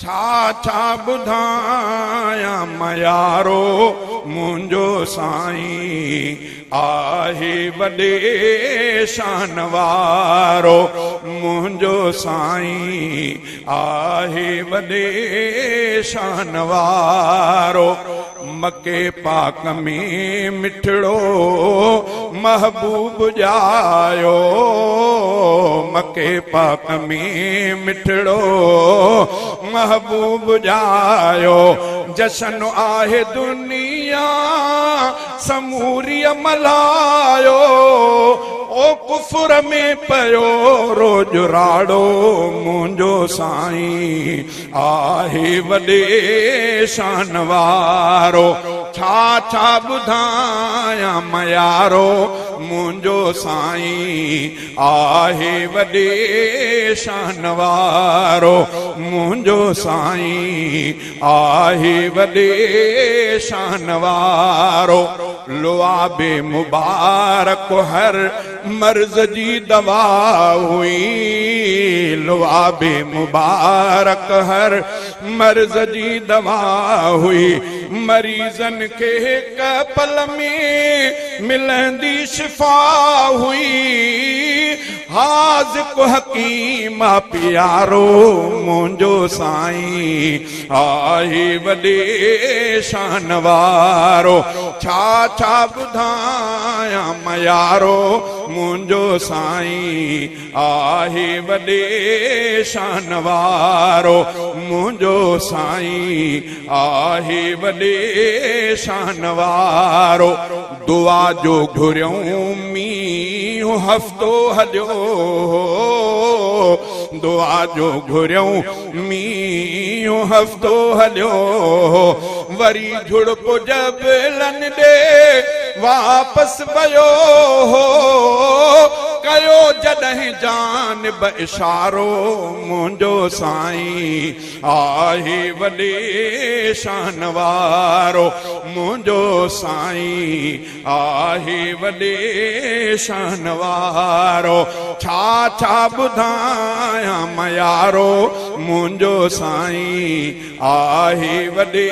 छा ॿुधायां मयारो मुंहिंजो साईं आहे वॾे शान वारो मुंहिंजो साईं आहे वॾे शान वारो मके पाक में मिठड़ो महबूब जायो मके पाक में मिठड़ो महबूब जायो जशन आहे दुनिया समूरी मल्हायो ओ कुफर में पयो रोज राड़ो मुंहिंजो साईं आहे वॾे शान वारो छा ॿुधायां मयारो मुंहिंजो साईं आहे वॾे शान वारो मुंहिंजो साईं आहे वॾे शान वारो लुआबे मुबारक हर मर्ज़ जी दवा हुई लुआबे मुबारक हर मर्ज़ जी दवा हुई मरीज़न खे हिक पल में मिलंदी शिफ़ा हुई हाज़िक हकीम प्यारो मुंहिंजो साईं आहे वॾे शान वारो छा ॿुधायां मयारो मुंहिंजो साईं आहे वॾे शान वारो मुंहिंजो साईं आहे वॾे शान वारो दुआ जो घुरियूं मींहुं हफ़्तो हलियो दुआ जो घुरियूं मींहुं हफ़्तो हलियो वरी झुड़प जबलनि ॾे वापसि वियो कयो जॾहिं जानिब इशारो मुंहिंजो साईं आहे वॾे शान वारो मुंहिंजो साईं आहे वॾे शान वारो छा ॿुधायां मयारो मुंहिंजो साईं आहे वॾे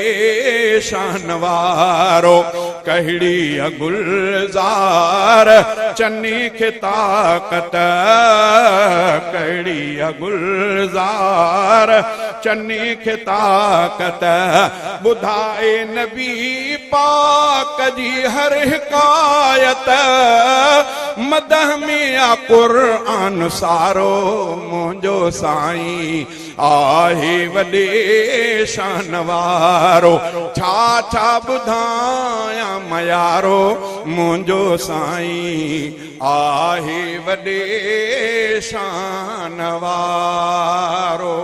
शान वारो कहिड़ी गुलज़ार चने खे ताक़त कहिड़ी गुलज़ार चने खे ताक़त ॿुधाए नबी पाक जी हर हिकायत मदह में आ क़ुरान सारो मुंहिंजो साईं आहे वॾे शान वारो छा ॿुधायां मयारो मुंहिंजो साईं आहे वॾे शान वारो।